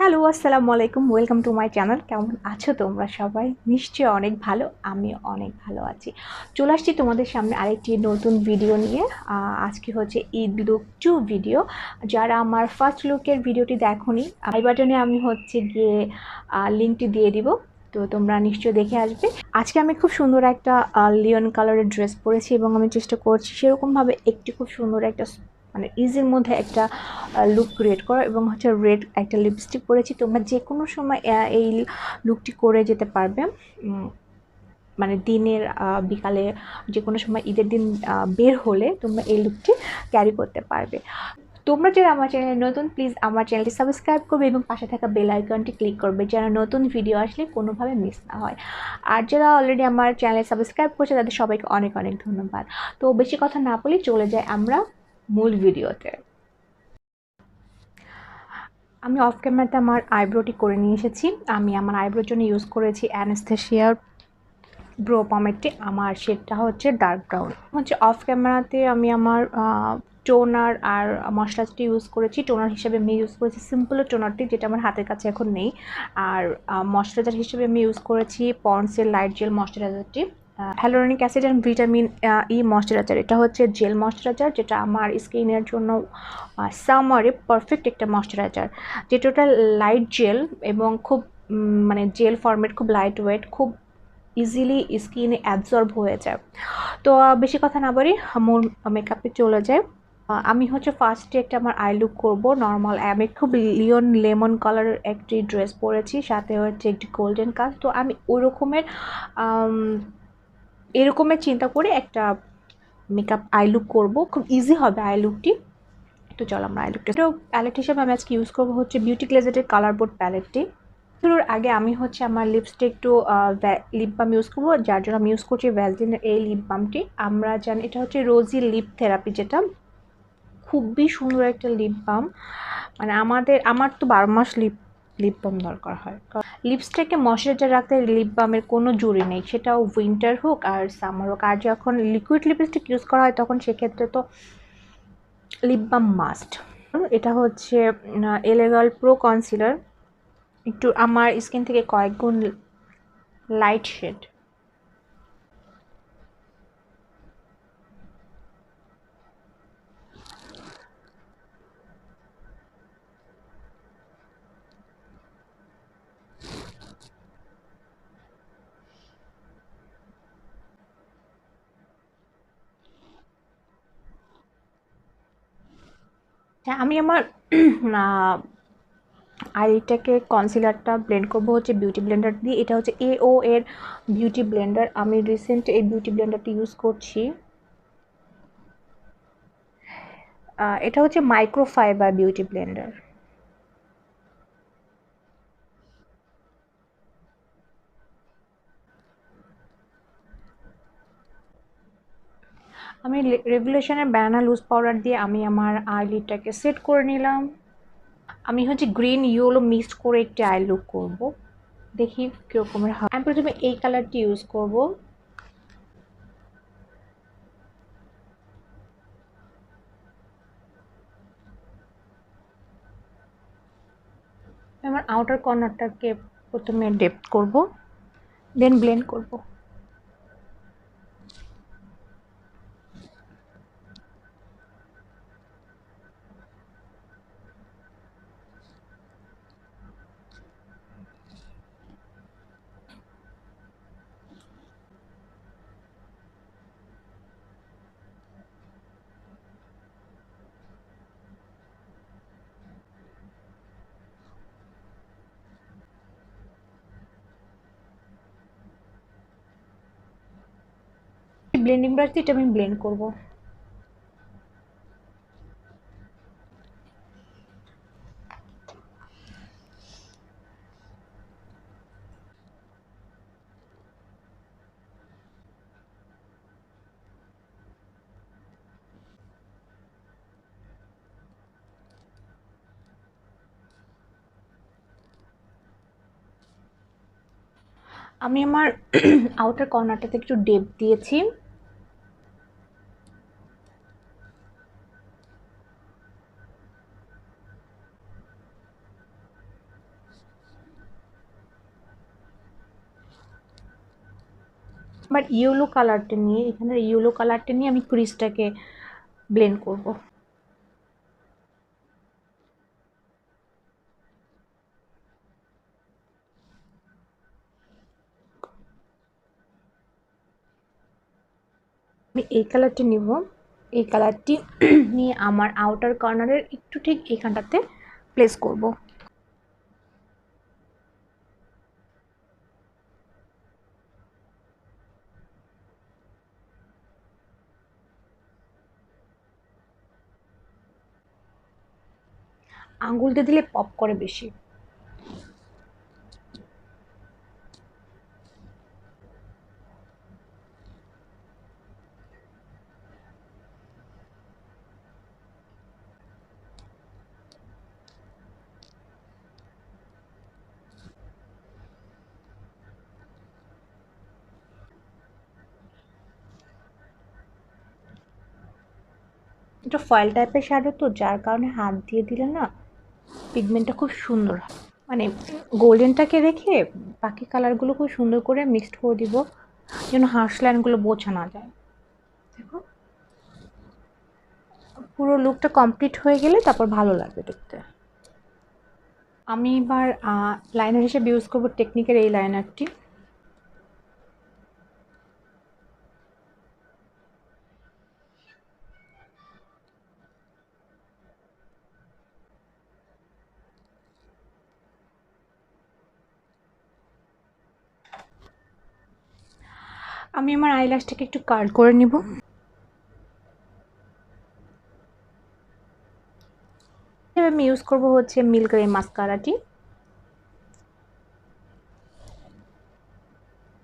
Hello, আসসালামু আলাইকুম। Welcome to my channel. কেমন আছো তোমরা সবাই? নিশ্চয়ই অনেক ভালো। আমি অনেক ভালো আছি। চলে আসছি তোমাদের সামনে আরেকটি নতুন ভিডিও নিয়ে। আজকে হচ্ছে ঈদ লুক 2 ভিডিও। যারা আমার ফার্স্ট লুকের ভিডিওটি দেখোনি, আই বাটনে আমি হচ্ছে গিয়ে লিঙ্কটি দিয়ে দিব। তো তোমরা নিশ্চয়ই দেখে আসবে। আজকে আমি খুব সুন্দর একটা লিওন কালারের ড্রেস পরেছি এবং আমি চেষ্টা করছি সেরকমভাবে একটি খুব সুন্দর একটা মানে ইজির মধ্যে একটা লুক ক্রিয়েট করা এবং হচ্ছে রেড একটা লিপস্টিক পরেছি। তোমরা যে কোনো সময় এই লুকটি করে যেতে পারবে। মানে দিনের বিকালে যে কোনো সময় ঈদের দিন বের হলে তোমরা এই লুকটি ক্যারি করতে পারবে। তোমরা যারা আমার চ্যানেলে নতুন, প্লিজ আমার চ্যানেলটি সাবস্ক্রাইব করবে এবং পাশে থাকা বেল আইকনটি ক্লিক করবে যেন নতুন ভিডিও আসলে কোনোভাবে মিস না হয়। আর যারা অলরেডি আমার চ্যানেলে সাবস্ক্রাইব করছে তাদের সবাইকে অনেক অনেক ধন্যবাদ। তো বেশি কথা না বলে চলে যাই আমরা মূল ভিডিওতে। আমি অফ ক্যামেরাতে আমার আইব্রোটি করে নিয়ে এসেছি। আমি আমার আইব্রোর জন্য ইউজ করেছি অ্যানাস্থেসিয়ার ব্রো পমেটটি। আমার শেডটা হচ্ছে ডার্ক ব্রাউন। হচ্ছে অফ ক্যামেরাতে আমি আমার টোনার আর মশলাটি ইউজ করেছি। টোনার হিসেবে আমি ইউজ করেছি সিম্পল টোনারটি, যেটা আমার হাতের কাছে এখন নেই। আর ময়শ্চারাইজার হিসেবে আমি ইউজ করেছি পন্ডসের লাইট জেল ময়শ্চারাইজারটি। Hyaluronic acid and vitamin E moisturizer. এটা হচ্ছে জেল ময়শ্চারাইজার, যেটা আমার স্কিনের জন্য সামারে পারফেক্ট একটা ময়শ্চারাইজার, যেটা ওটা লাইট জেল এবং খুব মানে জেল ফর্মেট, খুব লাইট ওয়েট, খুব ইজিলি স্কিনে অ্যাবজর্ব হয়ে যায়। তো বেশি কথা না বলি মূল মেকআপে চলে যায়। আমি হচ্ছে ফার্স্টে একটা আমার আই লুক করবো নর্মাল। আমি খুব লিওন লেমন কালারের একটি ড্রেস পরেছি, সাথে হচ্ছে একটি গোল্ডেন কাজ। তো আমি ওই রকমের এরকমের চিন্তা করে একটা মেকআপ আই লুক করবো, খুব ইজি হবে আই লুকটি। তো চলো আমরা আই লুকটা। তো প্যালেট হিসেবে আমি আজকে ইউজ করবো হচ্ছে বিউটি ক্লেজেটের কালার বোর্ড প্যালেটটি। শুরুর আগে আমি হচ্ছে আমার লিপসটা একটু লিপ বাম ইউজ করবো, যার জন্য আমি ইউজ করছি ভ্যাসলিনের এই লিপ বামটি। আমরা জানি এটা হচ্ছে রোজি লিপ থেরাপি, যেটা খুবই সুন্দর একটা লিপ বাম। মানে আমার তো 12 মাস লিপ বাম দরকার হয়। লিপসটাকে ময়শ্চারাইজার রাখতে লিপ বামের কোনো জুড়ি নেই, সেটাও উইন্টার হোক আর সামার হোক। আর যখন লিকুইড লিপস্টিক ইউজ করা হয় তখন সেক্ষেত্রে তো লিপ বাম মাস্ট। এটা হচ্ছে এলেগাল প্রো কনসিলার, একটু আমার স্কিন থেকে কয়েক গুণ লাইট শেড। আমি আমার আইটাকে কনসিলারটা ব্লেন্ড করবো হচ্ছে বিউটি ব্লেন্ডার দিয়ে। এটা হচ্ছে AO এর বিউটি ব্লেন্ডার। আমি রিসেন্ট এই বিউটি ব্লেন্ডারটি ইউজ করছি। এটা হচ্ছে মাইক্রোফাইবার বিউটি ব্লেন্ডার। আমি রেগুলেশনের ব্যানানা লুজ পাউডার দিয়ে আমি আমার আইলিডটাকে সেট করে নিলাম। আমি হচ্ছে গ্রিন ইয়েলো মিক্সড করে একটি আই লুক করবো, দেখি কীরকমের হয়। আমি প্রথমে এই কালারটি ইউজ করব। আমার আউটার কর্নারটাকে প্রথমে ডেপথ করব, দেন ব্লেন্ড করব। ব্লেন্ডিং ব্রাশ দিয়ে এটা আমি ব্লেন্ড করব। আমি আমার আউটার কর্নারটাতে একটু ডেপ দিয়েছি। বাট ইয়েলো কালারটা নিয়ে, এখানে ইয়েলো কালারটা নিয়ে আমি ক্রিজটাকে ব্লেন্ড করব। আমি এই কালারটি নিব, এই কালারটি নিয়ে আমার আউটার কর্নারের একটু ঠিক এখানটাতে প্লেস করব। আঙ্গুল দিয়ে দিলে পপ করে বেশি। এটা ফয়েল টাইপের শ্যাডো তো, যার কারণে হাত দিয়ে দিলে না পিগমেন্টটা খুব সুন্দর হয়। মানে গোল্ডেনটাকে রেখে বাকি কালারগুলো খুব সুন্দর করে মিক্সড করে দিব, যেন হার্শ লাইনগুলো বোঝা না যায়। দেখো পুরো লুকটা কমপ্লিট হয়ে গেলে তারপর ভালো লাগবে দেখতে। আমি এবার লাইনার হিসেবে ইউজ করবো টেকনিকের এই লাইনারটি। আমি আমার আইল্যাশটাকে একটু কার্ল করে নিব। আমি ইউজ করব হচ্ছে মিল্কের এই মাস্কারাটি।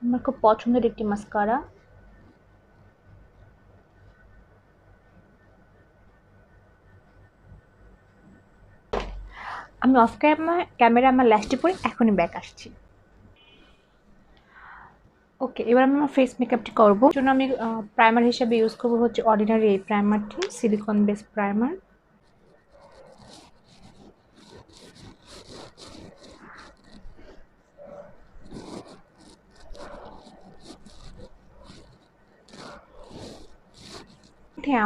আমার খুব পছন্দের একটি মাস্কারা। আমি অফ ক্যামেরা আমার ল্যাশটি পরে এখনই ব্যাক আসছি। ওকে, এবার আমি আমার ফেস মেকআপটি করবো। জন্য আমি প্রাইমার হিসেবে ইউজ করব হচ্ছে অর্ডিনারি এই প্রাইমারটি, সিলিকন বেস প্রাইমার।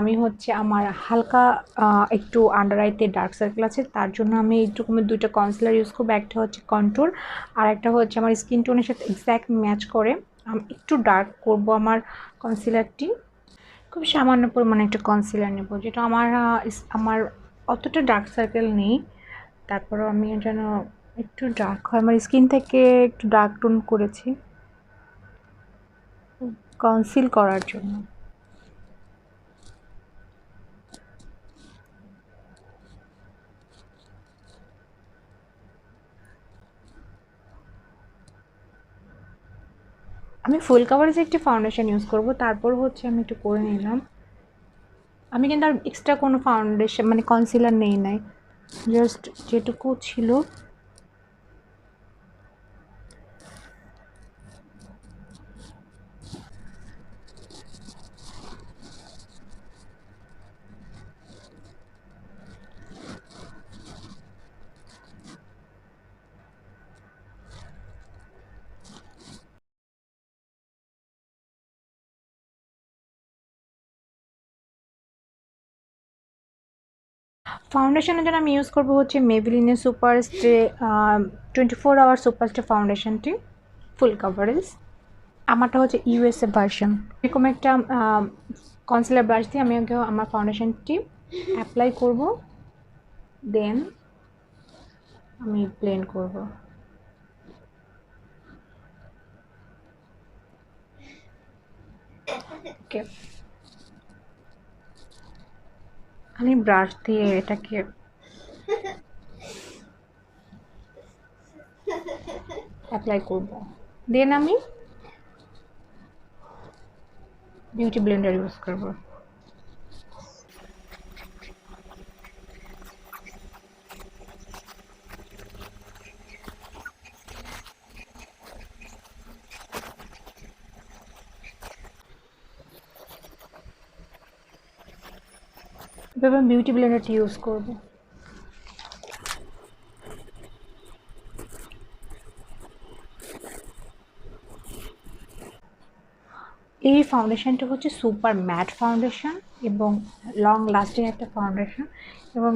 আমি হচ্ছে আমার হালকা একটু আন্ডার আইতে ডার্ক সার্কেল আছে, তার জন্য আমি একটু দুইটা কনসিলার ইউজ করবো। একটা হচ্ছে কন্ট্যুর, আর একটা হচ্ছে আমার স্কিন টোনের সাথে এক্স্যাক্ট ম্যাচ করে আমি একটু ডার্ক করব আমার কনসিলারটি। খুব সামান্য পরিমাণে একটা কনসিলার নেব, যেটা আমার অতটা ডার্ক সার্কেল নেই, তারপরেও আমি যেন একটু ডার্ক হয়, আমার স্কিন থেকে একটু ডার্ক টোন করেছি কনসিল করার জন্য। আমি ফুল কাভারেজ একটি ফাউন্ডেশন ইউজ করব, তারপর হচ্ছে আমি একটু করে নিলাম। আমি কিন্তু আর এক্সট্রা কোনো ফাউন্ডেশন মানে কনসিলার নেই নাই, জাস্ট যেটুকু ছিল। ফাউন্ডেশনের জন্য আমি ইউজ করব হচ্ছে মেবলিনের super stay 24 hour super stay ফাউন্ডেশনটি, ফুল কাভারেজ। আমারটা হচ্ছে ইউএসএ ভার্সন। এরকম একটা কনসিলার ব্রাশ দিয়ে আমি আগে আমার ফাউন্ডেশনটি অ্যাপ্লাই করব, দেন আমি ব্লেন্ড করব। ওকে, আমি ব্রাশ দিয়ে এটাকে অ্যাপ্লাই করব, দেন আমি বিউটি ব্লেন্ডার ইউজ করব। এভাবে আমি বিউটি ব্লেন্ডারটি ইউজ করব। এই ফাউন্ডেশনটা হচ্ছে সুপার ম্যাট ফাউন্ডেশন এবং লং লাস্টিং একটা ফাউন্ডেশন, এবং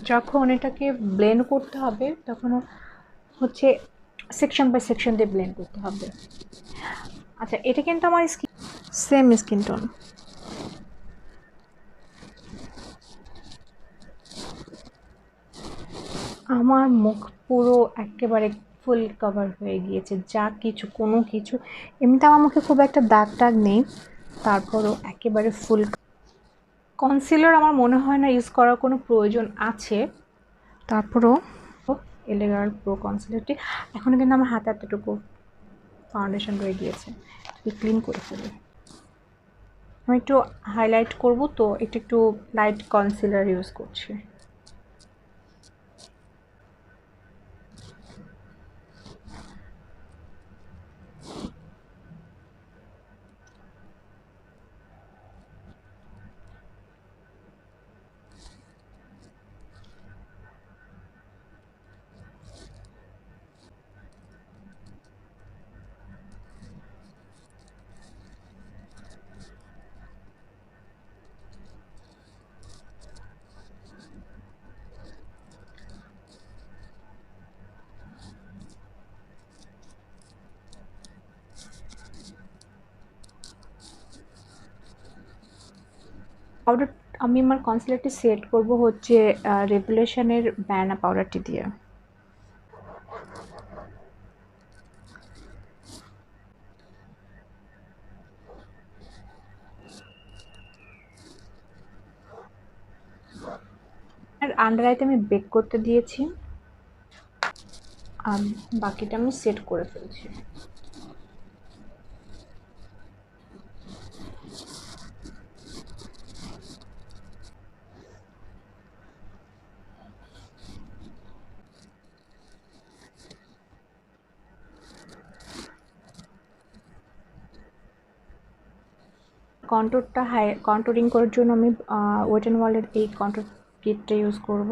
যখন এটাকে ব্লেন্ড করতে হবে তখন হচ্ছে সেকশন বাই সেকশন দিয়ে ব্লেন্ড করতে হবে। আচ্ছা, এটা কিন্তু আমার স্কিন সেম স্কিন টোন। আমার মুখ পুরো একেবারে ফুল কভার হয়ে গিয়েছে, যা কিছু কোনো কিছু, এমনিতে আমার মুখে খুব একটা দাগ টাগ নেই, তারপরও একেবারে ফুল। কনসিলার আমার মনে হয় না ইউজ করার কোনো প্রয়োজন আছে, তারপরও এলেগার প্রো কনসিলারটি এখনও কিন্তু আমার হাতে এতটুকু ফাউন্ডেশন রয়ে গিয়েছে, ক্লিন করে ফেলি। আমি একটু হাইলাইট করব, তো একটু একটু লাইট কনসিলার ইউজ করছি। পাউডার আমি আমার কনসিলারটি সেট করব হচ্ছে রেভুলেশনের ব্যানা পাউডারটি দিয়ে। আর আন্ডার আইতে আমি বেক করতে দিয়েছি, আর বাকিটা আমি সেট করে ফেলছি। কন্ট্যুরটা কন্ট্যুরিং করার জন্য আমি ওয়েট অ্যান্ড ওয়ালের এই কন্ট্যুর কিটটা ইউজ করব।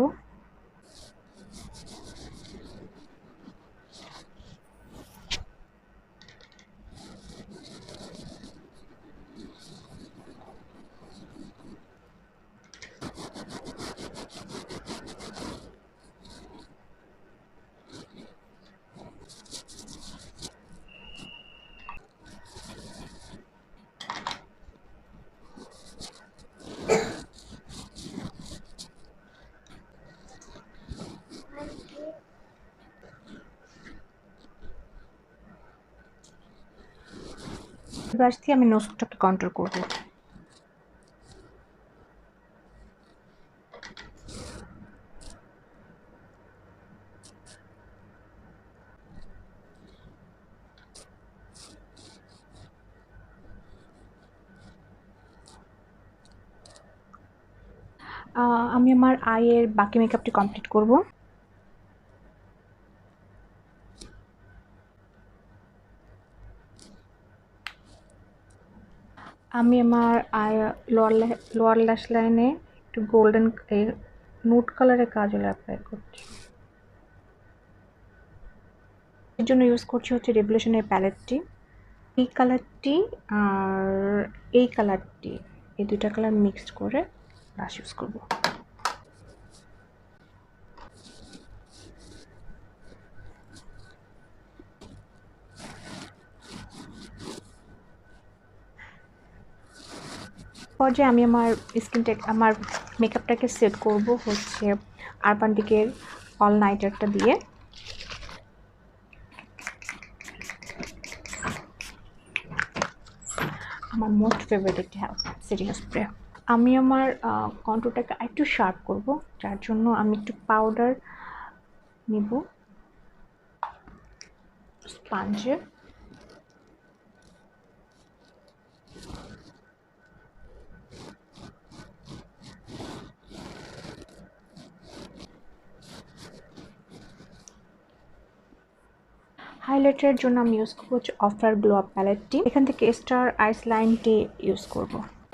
ব্রাশ দিয়ে আমি নোজটাকে কন্ট্রোল করব। আমি আমার আইয়ের বাকি মেকআপটি কমপ্লিট করব। আমি আমার আই লোয়ার ল্যাশ লাইনে একটু গোল্ডেন নুট কালারের কাজল অ্যাপ্লাই করছি। এর জন্য ইউজ করছি হচ্ছে রেভলিউশনের প্যালেটটি। এই কালারটি আর এই কালারটি, এই দুইটা কালার মিক্সড করে ব্রাশ ইউজ করব। পর্যায়ে আমি আমার মেকআপটাকে সেট করব হচ্ছে আরবান ডিকের অল নাইটারটা দিয়ে। আমার মোস্ট ফেভারিট একটি সেটিং স্প্রে। আমি আমার কন্ট্যুরটাকে একটু শার্প করব, যার জন্য আমি একটু পাউডার নিব স্পঞ্জে। হাইলাইটারের জন্য আমি ইউজ করবো হচ্ছে অফার গ্লো আপ প্যালেটটি। এখান থেকে স্টার আইসলাইনটি ইউজ করব।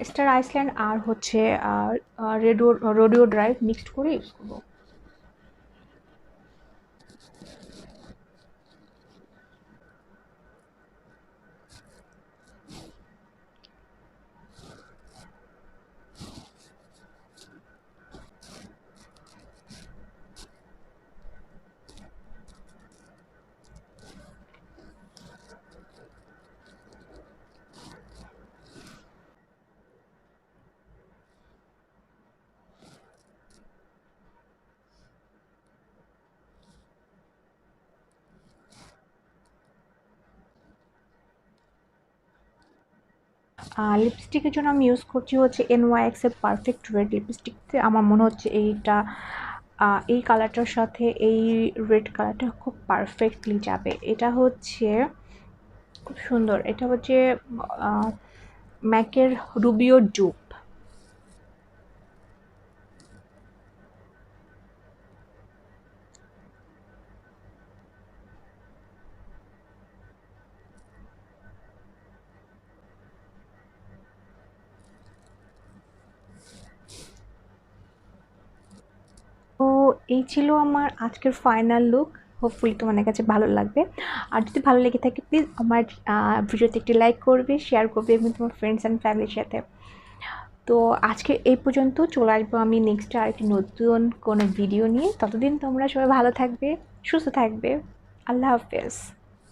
স্টার আইসলাইন আর হচ্ছে রোডিও ড্রাইভ মিক্সড করে ইউজ করব। লিপস্টিকের জন্য আমি ইউজ করছি হচ্ছে NYX এর পারফেক্ট রেড লিপস্টিক। আমার মনে হচ্ছে এইটা এই কালারটার সাথে এই রেড কালারটা খুব পারফেক্টলি যাবে। এটা হচ্ছে খুব সুন্দর, এটা হচ্ছে ম্যাকের রুবিও ডুপ। তো এই ছিল আমার আজকের ফাইনাল লুক। হোপফুলি তোমাদের কাছে ভালো লাগবে। আর যদি ভালো লেগে থাকে প্লিজ আমার ভিডিওতে একটি লাইক করবে, শেয়ার করবে এবং তোমার ফ্রেন্ডস অ্যান্ড ফ্যামিলির সাথে। তো আজকে এই পর্যন্ত, চলে আসবো আমি নেক্সট আরেকটি নতুন কোনো ভিডিও নিয়ে। ততদিন তোমরা সবাই ভালো থাকবে, সুস্থ থাকবে। আল্লাহ হাফেজ।